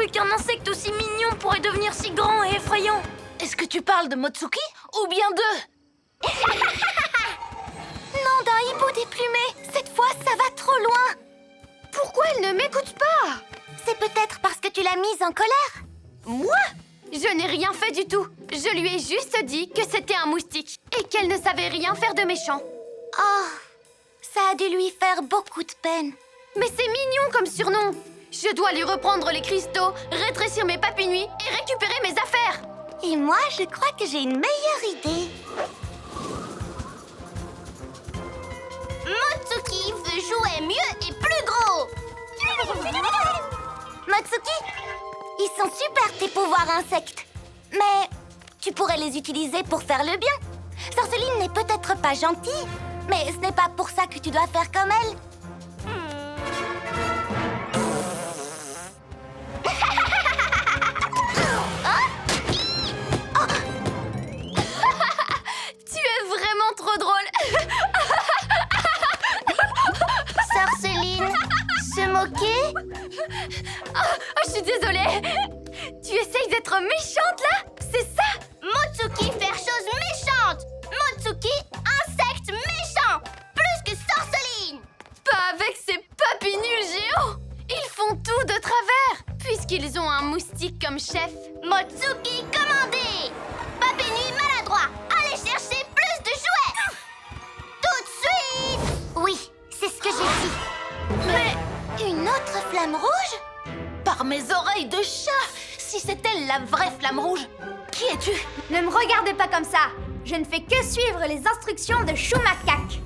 cru qu'un insecte aussi mignon pourrait devenir si grand et effrayant. Est-ce que tu parles de Motsuki ou bien de... Non, d'un hibou déplumé. Cette fois, ça va trop loin. Pourquoi elle ne m'écoute pas? C'est peut-être parce que tu l'as mise en colère. Moi? Je n'ai rien fait du tout. Je lui ai juste dit que c'était un moustique et qu'elle ne savait rien faire de méchant. Oh, ça a dû lui faire beaucoup de peine. Mais c'est mignon comme surnom. Je dois lui reprendre les cristaux, rétrécir mes papilles et récupérer mes affaires. Et moi, je crois que j'ai une meilleure idée. Motsuki veut jouer mieux et plus gros. Motsuki, ils sont super tes pouvoirs insectes. Mais tu pourrais les utiliser pour faire le bien. Sorceline n'est peut-être pas gentille, mais ce n'est pas pour ça que tu dois faire comme elle. Tu es vraiment trop drôle. Sorceline, se moquer? Oh, je suis désolée. Tu essayes d'être méchante là? C'est ça? Motsuki faire chose méchante. Motsuki, insecte méchant. Plus que Sorceline. Pas avec ces papilles géants. Ils font tout de travers, puisqu'ils ont un moustique comme chef. Motsuki commandé. Papinui maladroit. Allez chercher plus de jouets. Tout de suite. Oui, c'est ce que j'ai dit. Mais une autre flamme rouge? Par mes oreilles de chat! Si c'est elle la vraie flamme rouge, qui es-tu? Ne me regardez pas comme ça. Je ne fais que suivre les instructions de Shumakak.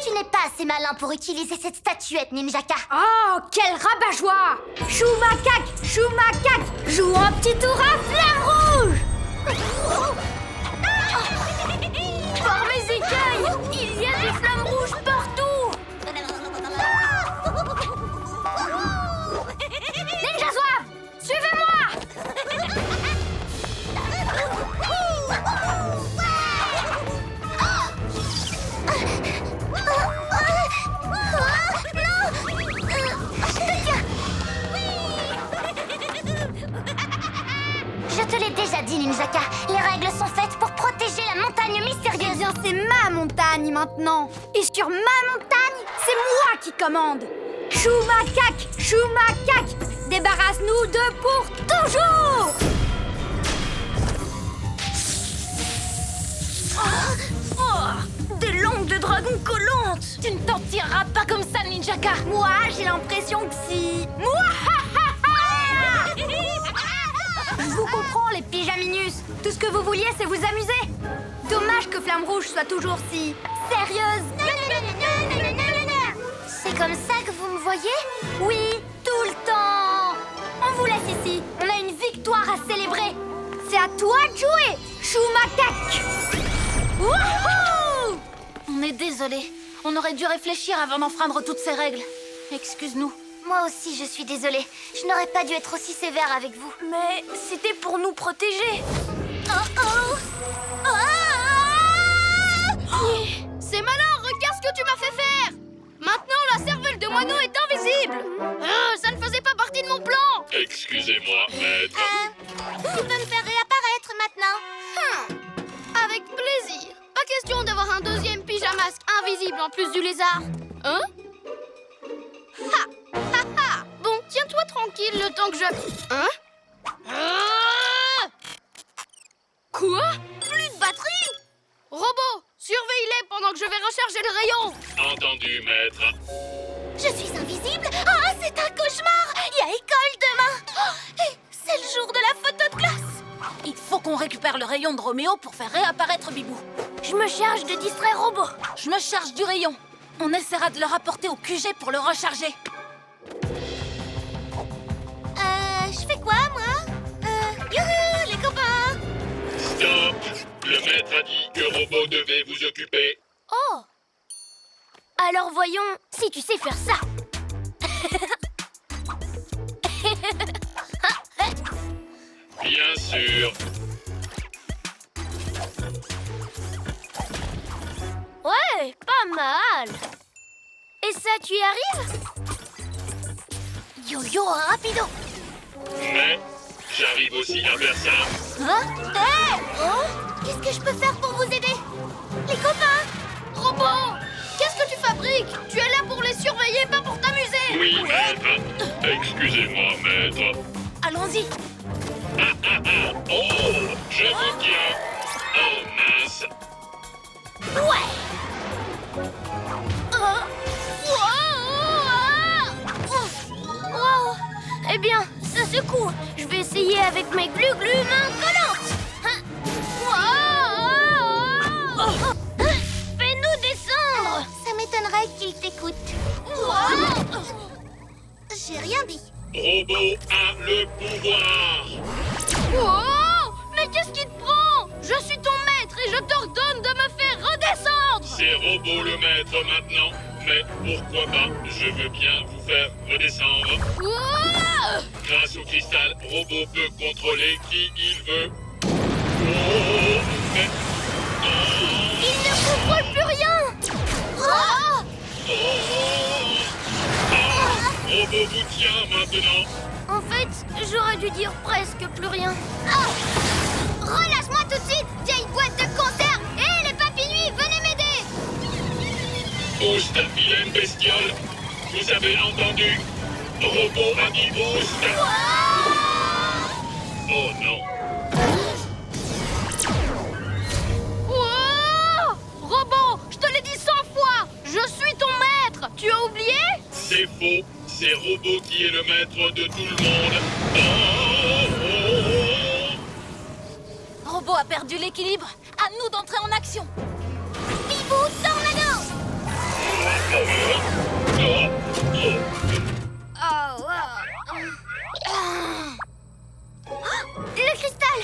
Tu n'es pas assez malin pour utiliser cette statuette, Ninjaka. Oh, quel rabat-joie! Shumakak, joue un petit tour à flamme rouge! Par mes écailles! Il y a des flammes rouges partout! Ninja Zouave, suivez-moi! Je te l'ai déjà dit, Ninjaka. Les règles sont faites pour protéger la montagne Eh mystérieuse. bien, c'est ma montagne maintenant. Et sur ma montagne, c'est moi qui commande. Shumakak, débarrasse-nous de pour toujours! Des langues de dragon collantes! Tu ne t'en tireras pas comme ça, Ninjaka! Moi, j'ai l'impression que si... Je vous comprends, les pyjaminus. Tout ce que vous vouliez, c'est vous amuser. Dommage que Flamme Rouge soit toujours si... sérieuse. C'est comme ça que vous me voyez? Oui, tout le temps. On vous laisse ici. On a une victoire à célébrer. C'est à toi de jouer, Shumakak. Wouhou! On est désolé. On aurait dû réfléchir avant d'enfreindre toutes ces règles. Excuse-nous. Moi aussi, je suis désolée. Je n'aurais pas dû être aussi sévère avec vous. Mais c'était pour nous protéger. C'est malin, regarde ce que tu m'as fait faire. Maintenant, la cervelle de moineau est invisible. Ça ne faisait pas partie de mon plan. Excusez-moi, maître. Tu peux me faire réapparaître maintenant. Avec plaisir. Pas question d'avoir un deuxième pyjamasque invisible en plus du lézard. Hein? Ha! Bon, tiens-toi tranquille le temps que je... Hein? Quoi? Plus de batterie? Robot, surveille-les pendant que je vais recharger le rayon. Entendu, maître. Je suis invisible? Ah, c'est un cauchemar! Il y a école demain! Oh, et c'est le jour de la photo de classe! Il faut qu'on récupère le rayon de Roméo pour faire réapparaître Bibou. Je me charge de distraire Robot. Je me charge du rayon. On essaiera de le rapporter au QG pour le recharger. Je fais quoi, moi? Youhou, les copains! Stop! Le maître a dit que Robot devait vous occuper. Oh! Alors voyons si tu sais faire ça. Bien sûr. Ouais, pas mal. Et ça, tu y arrives? Yo-yo rapido. Mais j'arrive aussi à faire ça. Hein? Hé! Qu'est-ce que je peux faire pour vous aider? Les copains! Robot, qu'est-ce que tu fabriques? Tu es là pour les surveiller, pas pour t'amuser. Oui, maître. Excusez-moi, maître. Allons-y. Oh, je vous tiens. Oh, mince. Wow. Eh bien, ça secoue. Je vais essayer avec mes glu-glu mains collantes. Hein? Fais-nous descendre. Ça m'étonnerait qu'il t'écoute. J'ai rien dit. Robot a le pouvoir. Oh, mais qu'est-ce qui te prend? Je suis ton maître et je t'ordonne de me faire redescendre. C'est Robot le maître maintenant. Mais pourquoi pas? Je veux bien vous faire redescendre. Oh, Grâce au cristal, Robot peut contrôler qui il veut. Oh, mais... il ne contrôle plus rien. Robot vous tient maintenant. En fait, j'aurais dû dire presque plus rien. Relâche-moi tout de suite, vieille boîte de conserve. Hé, les papinouis, venez m'aider. Boost, vilaine bestiole. Vous avez entendu? Robot a dit boost. Oh non. Oh, Robot, je te l'ai dit 100 fois. Je suis ton maître. Tu as oublié? C'est faux. C'est Robot qui est le maître de tout le monde. Robot a perdu l'équilibre. À nous d'entrer en action. Bibou, tornado! Le cristal.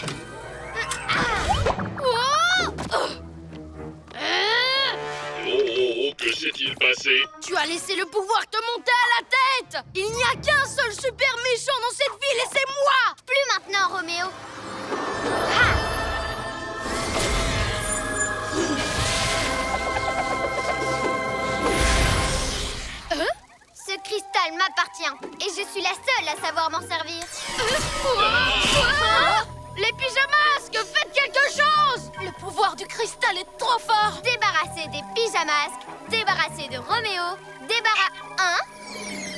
Oh, que s'est-il passé? Tu as laissé le pouvoir te monter à la tête. Il n'y a qu'un seul super méchant dans cette ville et c'est moi. Plus maintenant, Roméo. Ce cristal m'appartient et je suis la seule à savoir m'en servir. Les pyjamasques, faites quelque chose. Le pouvoir du cristal est trop fort. Débarrassé des pyjamasques, débarrassé de Roméo,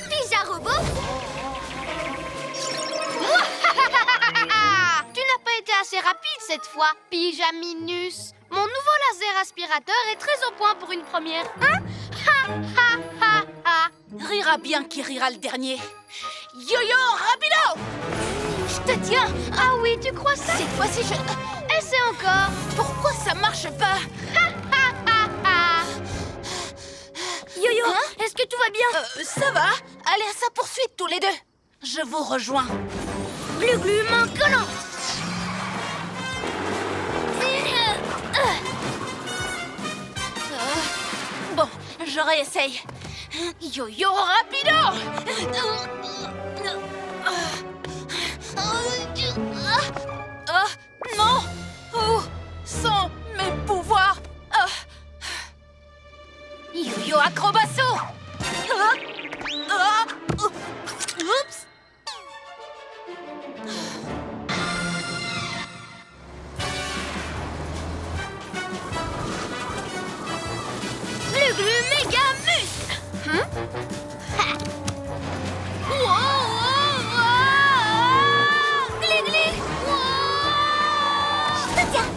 Pyja-robot. Tu n'as pas été assez rapide cette fois, Pyjaminus. Mon nouveau laser aspirateur est très au point pour une première. Hein? Rira bien qui rira le dernier. Yo-yo rapido! Je te tiens. Ah oui, tu crois ça? Cette fois-ci, je... Essaie encore. Pourquoi ça marche pas? Yo-yo, est-ce que tout va bien? Ça va. Allez à sa poursuite tous les deux. Je vous rejoins. Glu-glu, main collante. Bon, je réessaye. Yo-yo rapido! Non! Où sont mes pouvoirs? Yo-yo acrobasso! Oups! Glu-glu, méga muscle. Glu-glu. Je te tiens!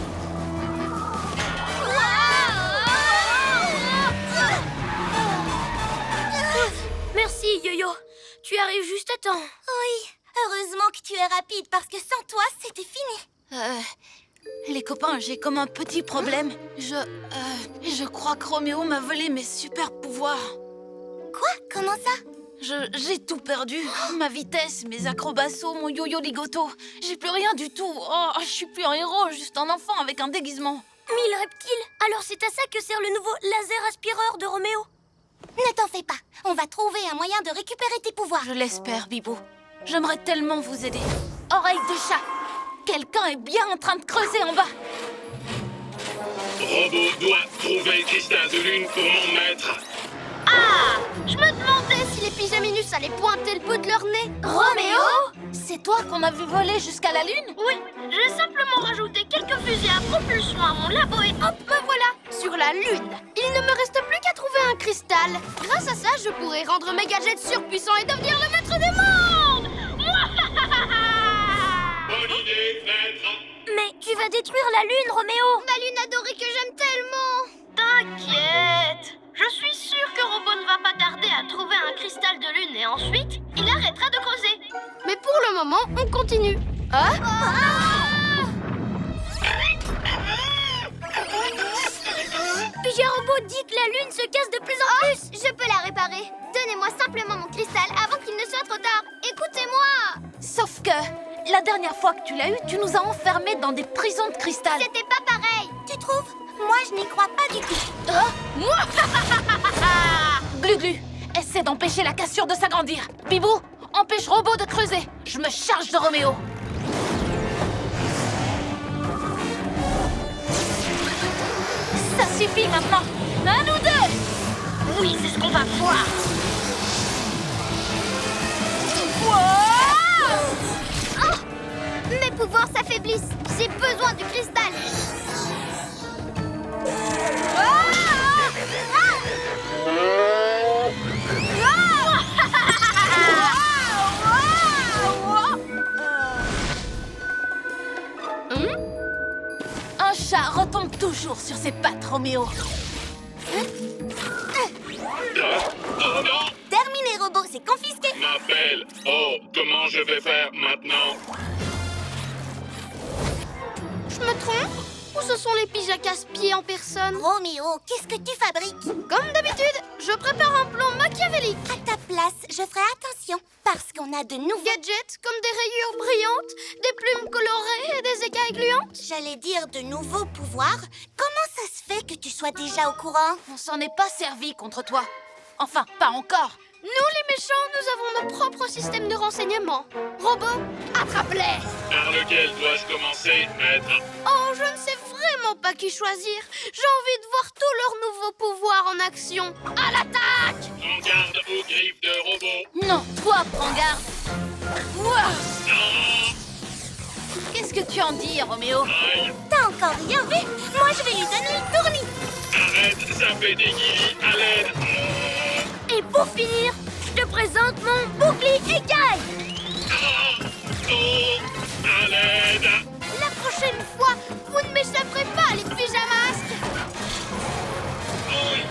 Merci, Yo-Yo. Tu arrives juste à temps. Oui, heureusement que tu es rapide parce que sans toi, c'était fini. Les copains, j'ai comme un petit problème. Je crois que Roméo m'a volé mes super pouvoirs. Quoi? Comment ça? J'ai tout perdu. Ma vitesse, mes acrobassos, mon yo-yo ligoto. J'ai plus rien du tout. Oh, je suis plus un héros, juste un enfant avec un déguisement. 1000 reptiles. Alors c'est à ça que sert le nouveau laser aspireur de Roméo. Ne t'en fais pas. On va trouver un moyen de récupérer tes pouvoirs. Je l'espère, Bibou. J'aimerais tellement vous aider. Oreille de chat. Quelqu'un est bien en train de creuser en bas. Robot doit trouver le cristal de lune pour mon maître. Je me demandais si les pyjaminus allaient pointer le bout de leur nez. Roméo, c'est toi qu'on a vu voler jusqu'à la Lune? Oui, j'ai simplement rajouté quelques fusées à propulsion à mon labo et hop, me voilà sur la Lune. Il ne me reste plus qu'à trouver un cristal. Grâce à ça, je pourrai rendre mes gadgets surpuissants et devenir le maître du monde. Bonne idée, maître. Mais tu vas détruire la Lune, Roméo. Ma Lune adorée que j'aime tellement. T'inquiète. Je suis sûre que Robot ne va pas tarder à trouver un cristal de Lune et ensuite, il arrêtera de creuser. Mais pour le moment, on continue. Hein? Pija Robot dit que la Lune se casse de plus en plus. Je peux la réparer. Donnez-moi simplement mon cristal avant qu'il ne soit trop tard. Écoutez-moi. Sauf que, la dernière fois que tu l'as eu, tu nous as enfermés dans des prisons de cristal. C'était pas pareil. Tu trouves? Moi, je n'y crois pas du tout. Glu-Glu, essaie d'empêcher la cassure de s'agrandir. Bibou, empêche Robot de creuser. Je me charge de Roméo. Ça suffit maintenant. À nous deux. Oui, c'est ce qu'on va voir. Mes pouvoirs s'affaiblissent. J'ai besoin du cristal. Un chat retombe toujours sur ses pattes, Roméo. Oh non! Terminé, robot, c'est confisqué. Ma belle! Oh, comment je vais faire maintenant? Je me trompe? Ou ce sont les pyjas casse-pieds en personne? Roméo, qu'est-ce que tu fabriques? Comme d'habitude, je prépare un plan machiavélique. À ta place, je ferai attention, parce qu'on a de nouveaux... Gadgets comme des rayures brillantes, des plumes colorées et des écailles gluantes. J'allais dire de nouveaux pouvoirs. Comment ça se fait que tu sois déjà au courant? On s'en est pas servi contre toi. Enfin, pas encore. Nous, les méchants, nous avons nos propres systèmes de renseignement. Robot, attrape-les! Par lequel dois-je commencer, maître? Oh, je ne sais vraiment pas qui choisir. J'ai envie de voir tous leurs nouveaux pouvoirs en action. À l'attaque! Prends garde aux griffes de robot. Non, toi, prends garde. Ouah. Non! Qu'est-ce que tu en dis, Roméo? Aïe! T'as encore rien vu? Moi, je vais lui donner le tournis. Arrête, ça fait des guillis, à l'aide! Et pour finir, je te présente mon bouclier écaille. Ah! Oh! À l'aide! La prochaine fois, vous ne m'échapperez pas, les pyjamasques! Oui!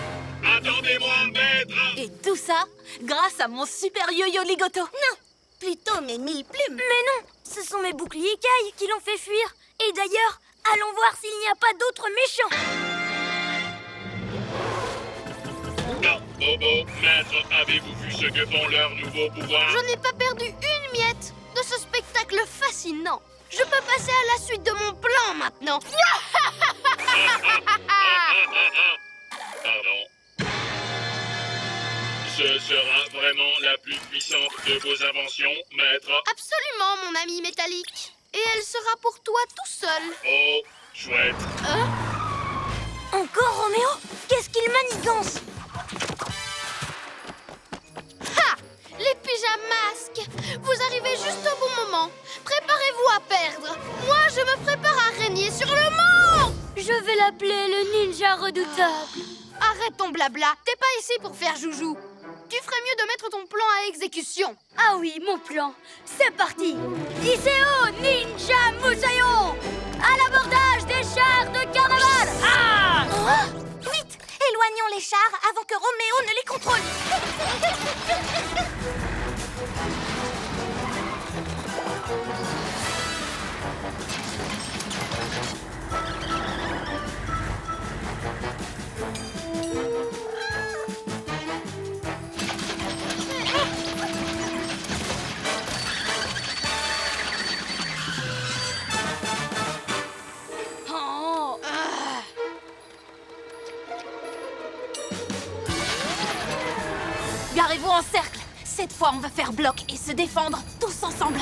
Attendez-moi, maître! Et tout ça grâce à mon super yo-yo ligoto. Non, plutôt mes 1000 plumes. Mais non, ce sont mes boucliers écailles qui l'ont fait fuir. Et d'ailleurs, allons voir s'il n'y a pas d'autres méchants. Non, Bobo, maître, avez-vous vu ce que font leurs nouveaux pouvoirs? Je n'ai pas perdu une miette de ce spectacle fascinant. Je peux passer à la suite de mon plan maintenant. Pardon. Ce sera vraiment la plus puissante de vos inventions, maître. Absolument, mon ami métallique. Et elle sera pour toi tout seul. Oh, chouette. Encore Roméo? Qu'est-ce qu'il manigance? Ha! Les pyjamasques! Vous arrivez juste au bon moment. Préparez-vous à perdre. Moi, je me prépare à régner sur le monde! Je vais l'appeler le ninja redoutable. Arrête ton blabla. T'es pas ici pour faire joujou. Tu ferais mieux de mettre ton plan à exécution. Ah oui, mon plan. C'est parti. Iseo Ninja Musayo. À l'abordage des chars de carnaval. Ah! Vite, éloignons les chars avant que Roméo ne les contrôle. Garez-vous en cercle. Cette fois, on va faire bloc et se défendre tous ensemble.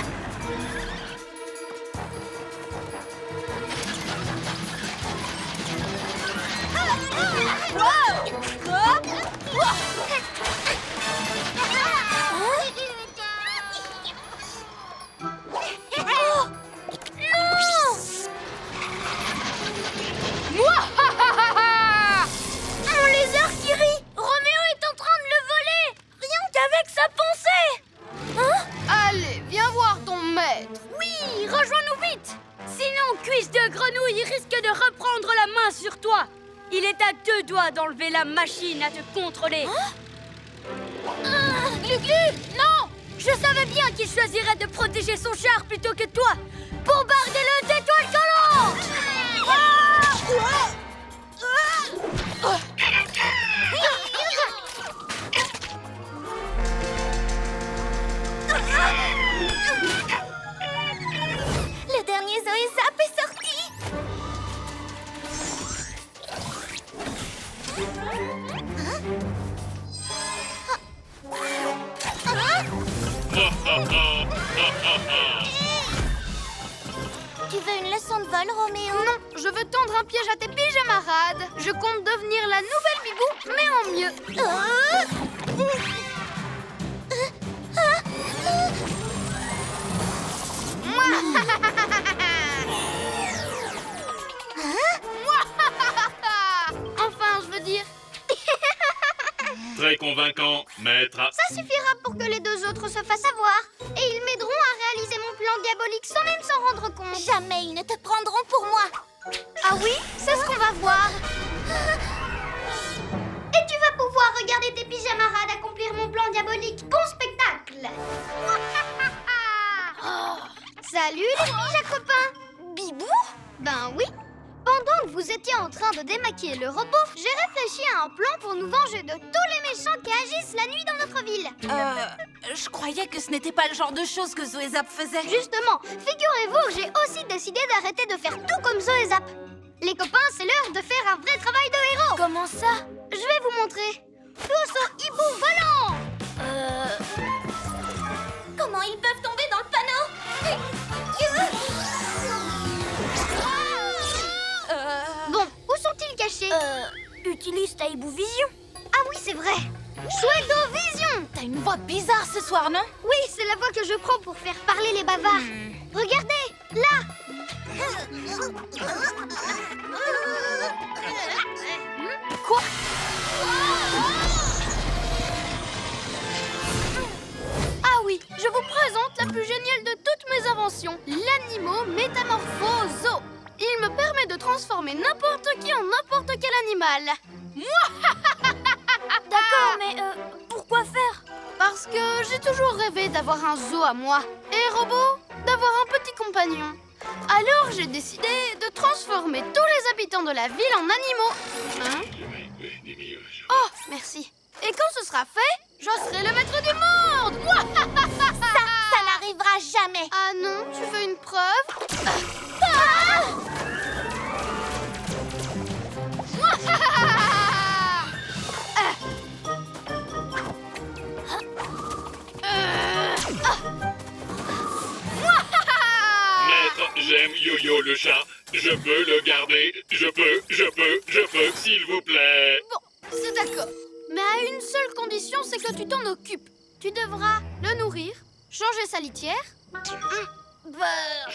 reprendre la main sur toi. Il est à 2 doigts d'enlever la machine à te contrôler. Glu-Glu, non! Je savais bien qu'il choisirait de protéger son char plutôt que toi. Bombardez-le d'étoiles collantes! Le dernier Zoé Zap est sorti. Tu veux une leçon de vol, Roméo? Non, je veux tendre un piège à tes pyjamarades. Je compte devenir la nouvelle Bibou, mais en mieux. Enfin, je veux dire. Très convaincant, maître. Ça suffira pour que les 2 autres se fassent avoir. Et ils m'aideront à réaliser mon plan diabolique sans même s'en rendre compte. Jamais ils ne te prendront pour moi. Ah oui? C'est ce qu'on va voir. Et tu vas pouvoir regarder tes pyjamarades accomplir mon plan diabolique. Bon spectacle. Salut les pyjas copains. Bibou? Ben oui. Pendant que vous étiez en train de démaquiller le robot, j'ai réfléchi à un plan pour nous venger de tous les méchants qui agissent la nuit dans notre ville. Je croyais que ce n'était pas le genre de choses que Zoé Zap faisait. Justement, figurez-vous que j'ai aussi décidé d'arrêter de faire tout comme Zoé Zap. Les copains, c'est l'heure de faire un vrai travail de héros. Comment ça? Je vais vous montrer. Tous au hibou volant. Comment ils peuvent tomber dans le panneau? Bon, où sont-ils cachés? Utilise ta hibou vision. Ah oui, c'est vrai. Chouetto Vision. T'as une voix bizarre ce soir, non? Oui, c'est la voix que je prends pour faire parler les bavards. Regardez, là. Quoi? Ah oui, je vous présente la plus géniale de toutes mes inventions, l'Animo Métamorphoso. Il me permet de transformer n'importe qui en n'importe quel animal. D'accord, mais pourquoi faire? Parce que j'ai toujours rêvé d'avoir un zoo à moi. Et robot, d'avoir un petit compagnon. Alors j'ai décidé de transformer tous les habitants de la ville en animaux. Hein? Oh, merci. Et quand ce sera fait, je serai le maître du monde. Ça n'arrivera jamais. Ah non, tu veux une preuve? Maître, j'aime Yo-Yo le chat. Je peux le garder. Je peux, s'il vous plaît. Bon, c'est d'accord. Mais à une seule condition, c'est que tu t'en occupes. Tu devras le nourrir, changer sa litière.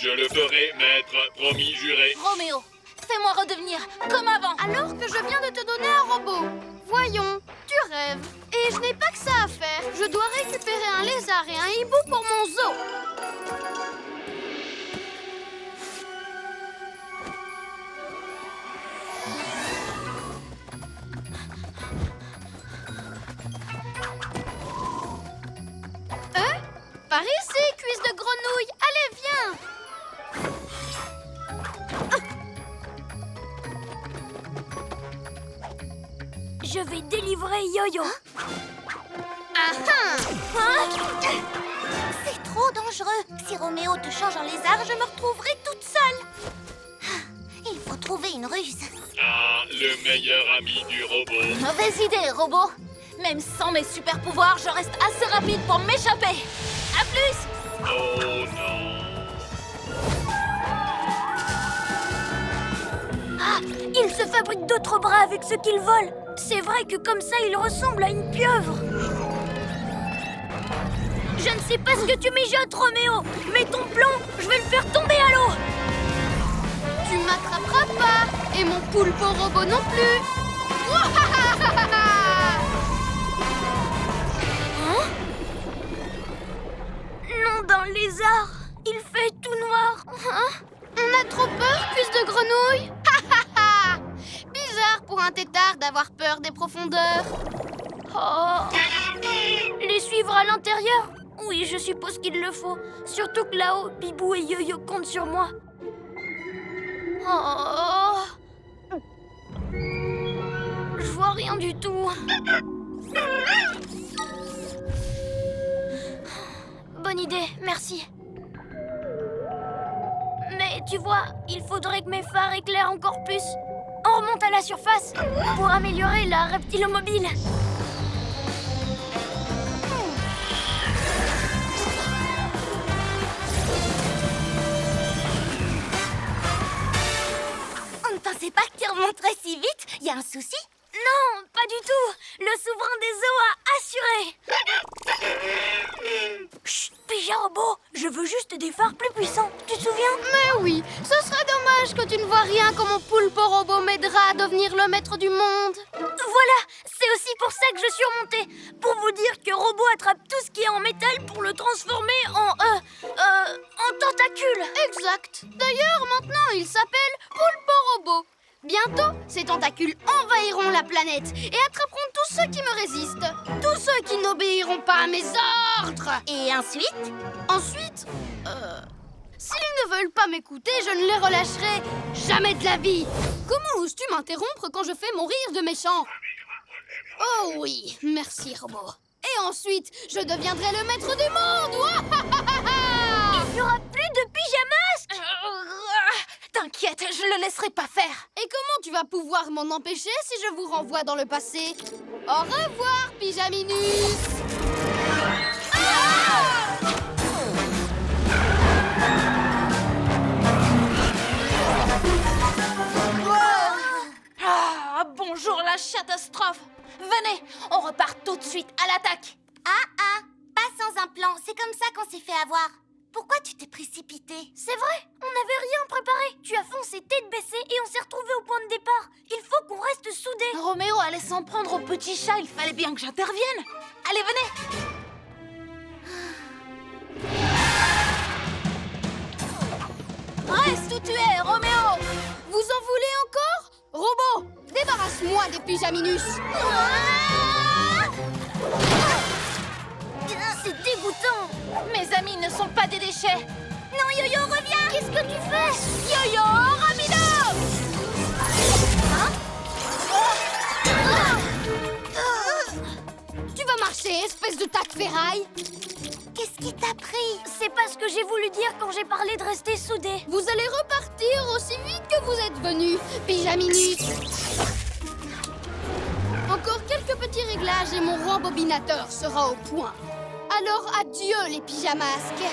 Je le ferai, maître. Promis, juré. Roméo, fais-moi redevenir comme avant. Alors que je viens de te donner un robot. Voyons, tu rêves. Et je n'ai pas que ça à faire. Je dois récupérer un lézard et un hibou pour mon zoo. Par ici, cuisse de grenouille. Allez, viens. Je vais délivrer Yo-Yo. C'est trop dangereux. Si Roméo te change en lézard, je me retrouverai toute seule. Il faut trouver une ruse. Ah, le meilleur ami du robot. Mauvaise idée, robot. Même sans mes super pouvoirs, je reste assez rapide pour m'échapper. À plus. Oh non. Ah, il se fabrique d'autres bras avec ce qu'il vole. C'est vrai que comme ça, il ressemble à une pieuvre. Je ne sais pas ce que tu mijotes, Roméo, mais ton plan, je vais le faire tomber à l'eau. Tu m'attraperas pas. Et mon poulpe robot non plus. Non, dans le lézard, il fait tout noir. On a trop peur, cuisse de grenouille. un tétard d'avoir peur des profondeurs. Oh. Les suivre à l'intérieur? Oui, je suppose qu'il le faut. Surtout que là-haut, Bibou et Yo-Yo comptent sur moi. Oh. Je vois rien du tout. Bonne idée, merci. Mais tu vois, il faudrait que mes phares éclairent encore plus. On remonte à la surface pour améliorer la reptilomobile. On ne pensait pas que tu remonterais si vite. Y a un souci? Non, pas du tout. Le souverain des eaux a assuré. Chut, Pyja-Robot, je veux juste des phares plus puissants. Tu te souviens? Mais oui, ce serait dommage que tu ne vois rien quand mon poulpe robot m'aidera à devenir le maître du monde. Voilà, c'est aussi pour ça que je suis remontée. Pour vous dire que Robot attrape tout ce qui est en métal pour le transformer en tentacule. Exact. D'ailleurs, maintenant, il s'appelle Poulpe Robot. Bientôt, ces tentacules envahiront la planète et attraperont tous ceux qui me résistent. Tous ceux qui n'obéiront pas à mes ordres. Et ensuite? Ensuite, s'ils ne veulent pas m'écouter, je ne les relâcherai jamais de la vie. Comment oses-tu m'interrompre quand je fais mon rire de méchant? Oh oui, merci, robot. Et ensuite, je deviendrai le maître du monde. Il n'y aura plus de pyjamas. T'inquiète, je le laisserai pas faire. Et comment tu vas pouvoir m'en empêcher si je vous renvoie dans le passé? Au revoir, Pyjaminus. Ah, bonjour la catastrophe. Venez, on repart tout de suite à l'attaque. Pas sans un plan. C'est comme ça qu'on s'est fait avoir. Pourquoi tu t'es précipité? C'est vrai, on n'avait rien préparé. Tu as foncé tête baissée et on s'est retrouvés au point de départ. Il faut qu'on reste soudés. Roméo allait s'en prendre au petit chat, il fallait bien que j'intervienne. Allez, venez. Reste où tu es, Roméo. Vous en voulez encore? Robot, débarrasse-moi des Pyjaminus. C'est dégoûtant. Mes amis ne sont pas des déchets. Non, Yo-Yo, reviens! Qu'est-ce que tu fais? Yo-Yo, rapido! Tu vas marcher, espèce de tas de ferraille. Qu'est-ce qui t'a pris? C'est pas ce que j'ai voulu dire quand j'ai parlé de rester soudés. Vous allez repartir aussi vite que vous êtes venus, Pyjaminus. Encore quelques petits réglages et mon rembobinateur sera au point. Alors adieu les pyjamasques.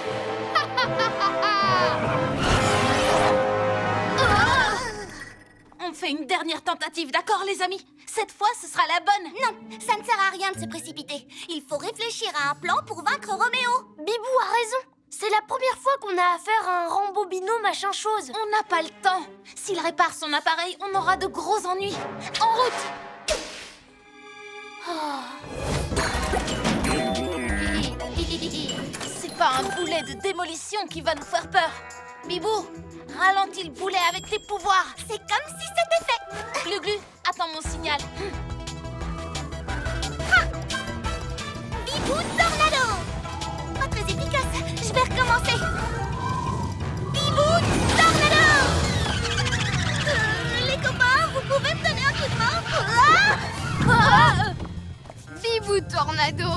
On fait une dernière tentative, d'accord les amis? Cette fois, ce sera la bonne. Non, ça ne sert à rien de se précipiter. Il faut réfléchir à un plan pour vaincre Roméo. Bibou a raison. C'est la première fois qu'on a affaire à un Rambobino machin chose. On n'a pas le temps. S'il répare son appareil, on aura de gros ennuis. En route! C'est pas un boulet de démolition qui va nous faire peur. Bibou, ralentis le boulet avec tes pouvoirs. C'est comme si c'était fait. Glu-glu, attends mon signal. Bibou Tornado. Pas très efficace. Je vais recommencer. Bibou Tornado. Les copains, vous pouvez me donner un coup de main? Bibou Tornado,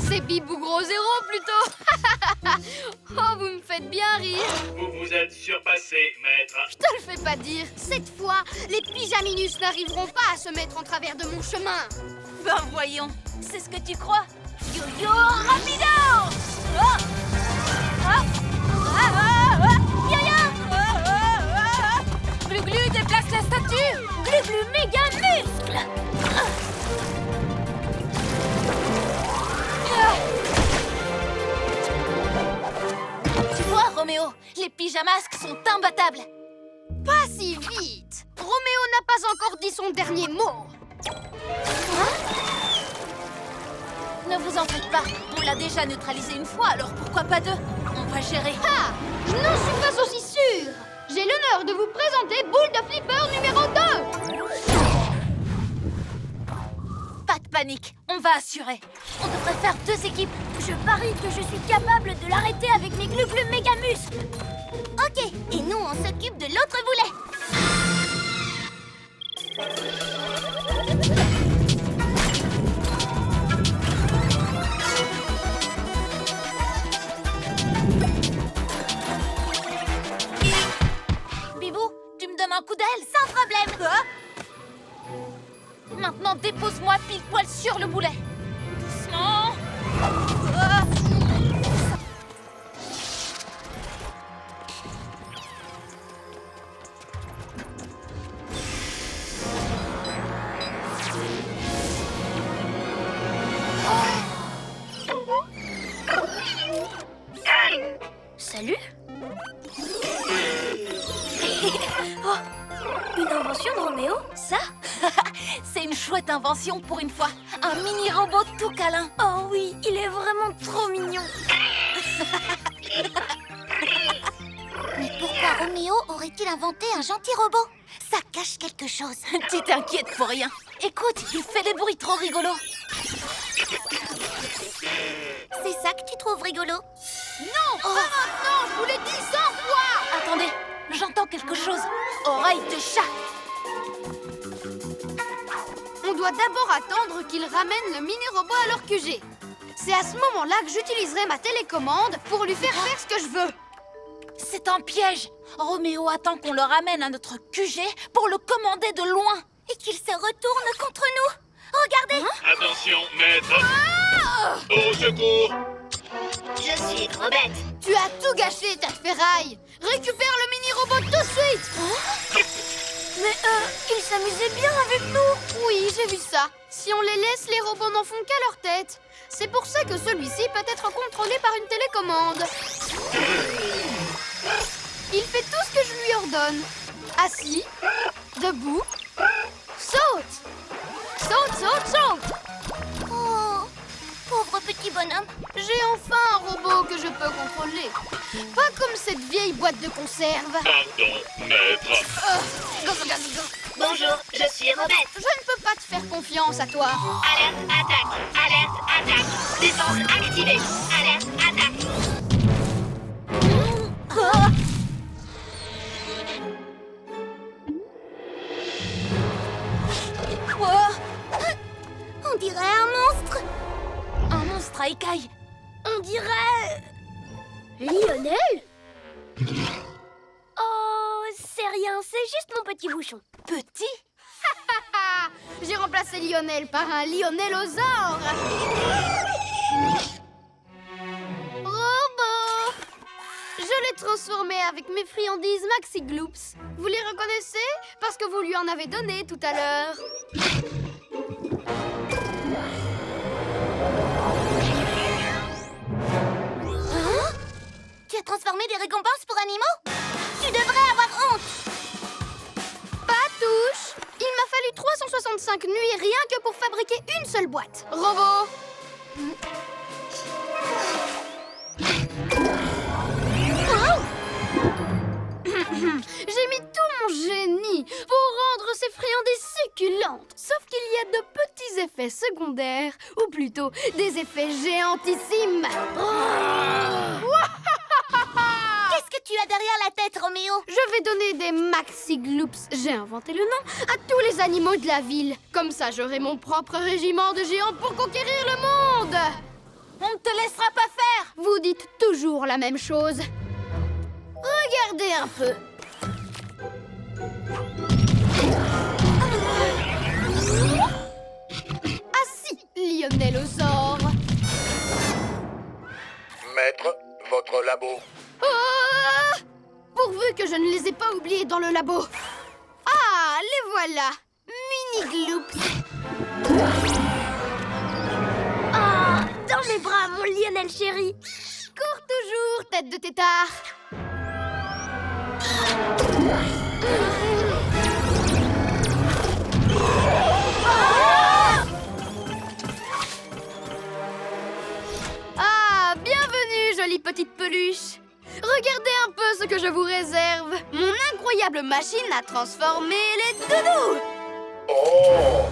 c'est Bibou Gros Zéro plutôt. Oh, vous me faites bien rire. Vous vous êtes surpassé, maître. Je te le fais pas dire. Cette fois, les Pyjaminus n'arriveront pas à se mettre en travers de mon chemin. Ben voyons, c'est ce que tu crois? Yo-yo, rapido! Yo-yo! Glu-glu, déplace la statue! Glu-glu méga muscle! Tu vois, Roméo, les pyjamasques sont imbattables. Pas si vite. Roméo n'a pas encore dit son dernier mot. Ne vous en faites pas, on l'a déjà neutralisé une fois, alors pourquoi pas deux? On va gérer. Ah, je n'en suis pas aussi sûre. J'ai l'honneur de vous présenter Boule de Flipper numéro 2. panique. On va assurer. On devrait faire 2 équipes. Je parie que je suis capable de l'arrêter avec mes glu-glu méga muscles. Ok, et nous, on s'occupe de l'autre boulet. Bibou, tu me donnes un coup d'aile? Sans problème. Maintenant, dépose-moi pile poil sur le boulet. Doucement. Salut. Oh, une invention de Roméo, ça? C'est une chouette invention pour une fois. Un mini-robot tout câlin. Oh oui, il est vraiment trop mignon. Mais pourquoi Roméo aurait-il inventé un gentil robot? Ça cache quelque chose. Tu t'inquiètes pour rien. Écoute, il fait des bruits trop rigolos. C'est ça que tu trouves rigolo? Non, pas maintenant, je vous l'ai dit 100 fois. Attendez, j'entends quelque chose. Oreille de chat. On doit d'abord attendre qu'ils ramènent le mini-robot à leur QG. C'est à ce moment-là que j'utiliserai ma télécommande pour lui faire faire ce que je veux. C'est un piège. Roméo attend qu'on le ramène à notre QG pour le commander de loin. Et qu'il se retourne contre nous. Regardez. Attention, maître. Au secours. Je suis trop bête. Tu as tout gâché, tête ferraille. Récupère le mini-robot tout de suite. Mais il s'amusait bien avec nous. Oui, j'ai vu ça. Si on les laisse, les robots n'en font qu'à leur tête. C'est pour ça que celui-ci peut être contrôlé par une télécommande. Il fait tout ce que je lui ordonne. Assis, debout, saute. Saute, saute, saute. Oh, pauvre petit bonhomme. J'ai enfin un robot que je peux contrôler. Pas comme cette vieille boîte de conserve. Pardon, maître. Bonjour, je suis Robette. Je ne peux pas te faire confiance à toi. Alerte, attaque. Alerte, attaque. Défense activée. Alerte, attaque. On dirait un monstre. Un monstre à écailles. On dirait... Lionel? Oh, c'est rien, c'est juste mon petit bouchon. Petit? J'ai remplacé Lionel par un Lionelosaure. Robot! Je l'ai transformé avec mes friandises Maxi Gloops. Vous les reconnaissez? Parce que vous lui en avez donné tout à l'heure. Tu as transformé des récompenses pour animaux? Tu devrais avoir honte. Pas touche! Il m'a fallu 365 nuits rien que pour fabriquer une seule boîte. Robot! J'ai mis tout mon génie pour rendre ces friandises succulentes. Sauf qu'il y a de petits effets secondaires, ou plutôt des effets géantissimes. Qu'est-ce que tu as derrière la tête, Roméo? Je vais donner des Maxi Gloops, j'ai inventé le nom, à tous les animaux de la ville. Comme ça, j'aurai mon propre régiment de géants pour conquérir le monde. On ne te laissera pas faire. Vous dites toujours la même chose. Regardez un peu. Assis, Lionelosaure. Maître, votre labo. Oh! Pourvu que je ne les ai pas oubliés dans le labo. Ah, les voilà. Mini Gloops. Ah, dans mes bras, mon Lionel chéri. Cours toujours, tête de tétard. Ah, bienvenue, jolie petite peluche. Regardez un peu ce que je vous réserve. Mon incroyable machine à transformer les doudous. Oh!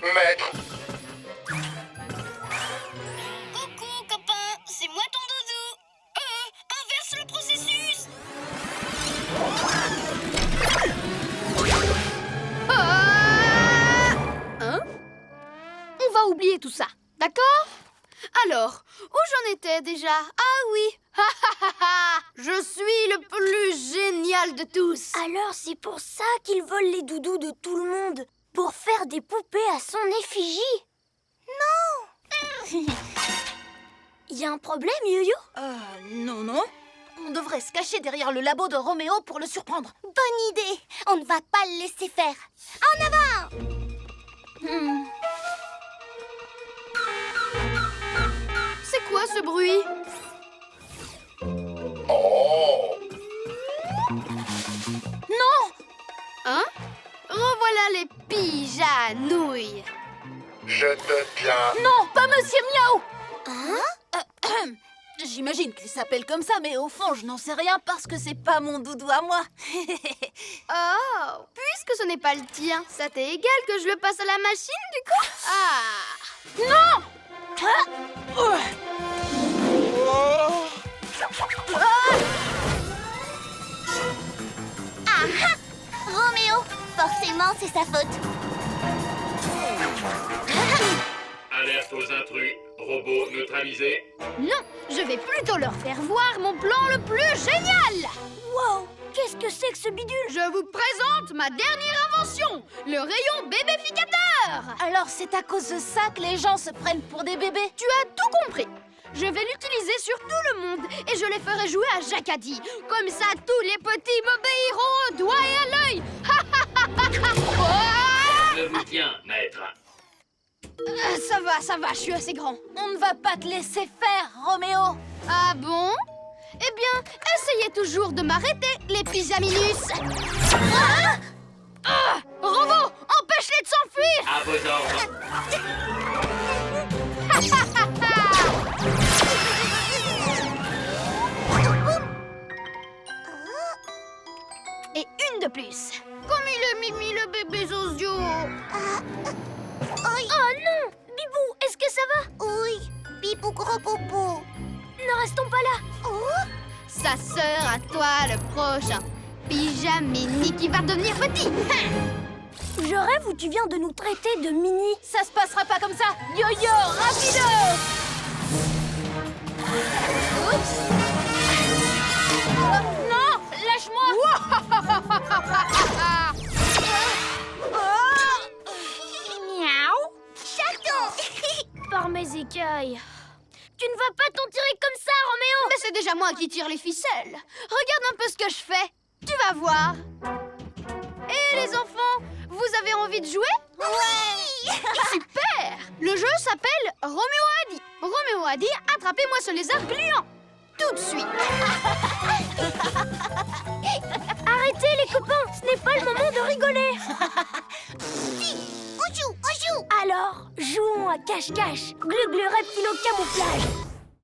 Maître, Coucou, copain, c'est moi ton doudou. Inverse le processus. Hein? On va oublier tout ça, d'accord? Alors, où j'en étais déjà? Ah oui! Je suis le plus génial de tous! Alors c'est pour ça qu'il vole les doudous de tout le monde, pour faire des poupées à son effigie. Non. Y a un problème, Yo-Yo? Non. On devrait se cacher derrière le labo de Roméo pour le surprendre. Bonne idée. On ne va pas le laisser faire. En avant! C'est quoi ce bruit? oh, Non! Hein? Revoilà les pigeanouilles! je te tiens. Non, pas Monsieur Miaou! J'imagine qu'il s'appelle comme ça, mais au fond, je n'en sais rien parce que c'est pas mon doudou à moi. Oh! Puisque ce n'est pas le tien, ça t'est égal que je le passe à la machine, du coup? Ah! Roméo, forcément, c'est sa faute. Alerte aux intrus. Robot neutralisé. Non! Je vais plutôt leur faire voir mon plan le plus génial! Wow, qu'est-ce que c'est que ce bidule? Je vous présente ma dernière invention, le rayon bébéficateur! Alors c'est à cause de ça que les gens se prennent pour des bébés? Tu as tout compris. Je vais l'utiliser sur tout le monde et je les ferai jouer à Jacadi. Comme ça, tous les petits m'obéiront au doigt et à l'œil. Je vous tiens, maître. Ça va, je suis assez grand. On ne va pas te laisser faire, Roméo. Ah bon? Eh bien, essayez toujours de m'arrêter, les Pisaminus. Robot, empêche-les de s'enfuir. À vos ordres. Et une de plus. Comme il est mimi le bébé Zozio. Oh non! Bibou, est-ce que ça va? Oui, Bibou gros popo. Ne restons pas là. Ça sera à toi le prochain Pyjamini qui va devenir petit. Je rêve où tu viens de nous traiter de mini. Ça se passera pas comme ça. Yo-yo, rapido! Oups! Non, lâche-moi! Miaou. Chaton. Par mes écailles. Tu ne vas pas t'en tirer comme ça, Roméo. Mais c'est déjà moi qui tire les ficelles. Regarde un peu ce que je fais. Tu vas voir. Et les enfants, vous avez envie de jouer? Oui. Super! Le jeu s'appelle Roméo a dit. Roméo a dit, attrapez-moi ce lézard gluant. Tout de suite. Arrêtez les copains, ce n'est pas le moment de rigoler. On joue. Alors, jouons à cache-cache. Glu-glu reptilo camouflage.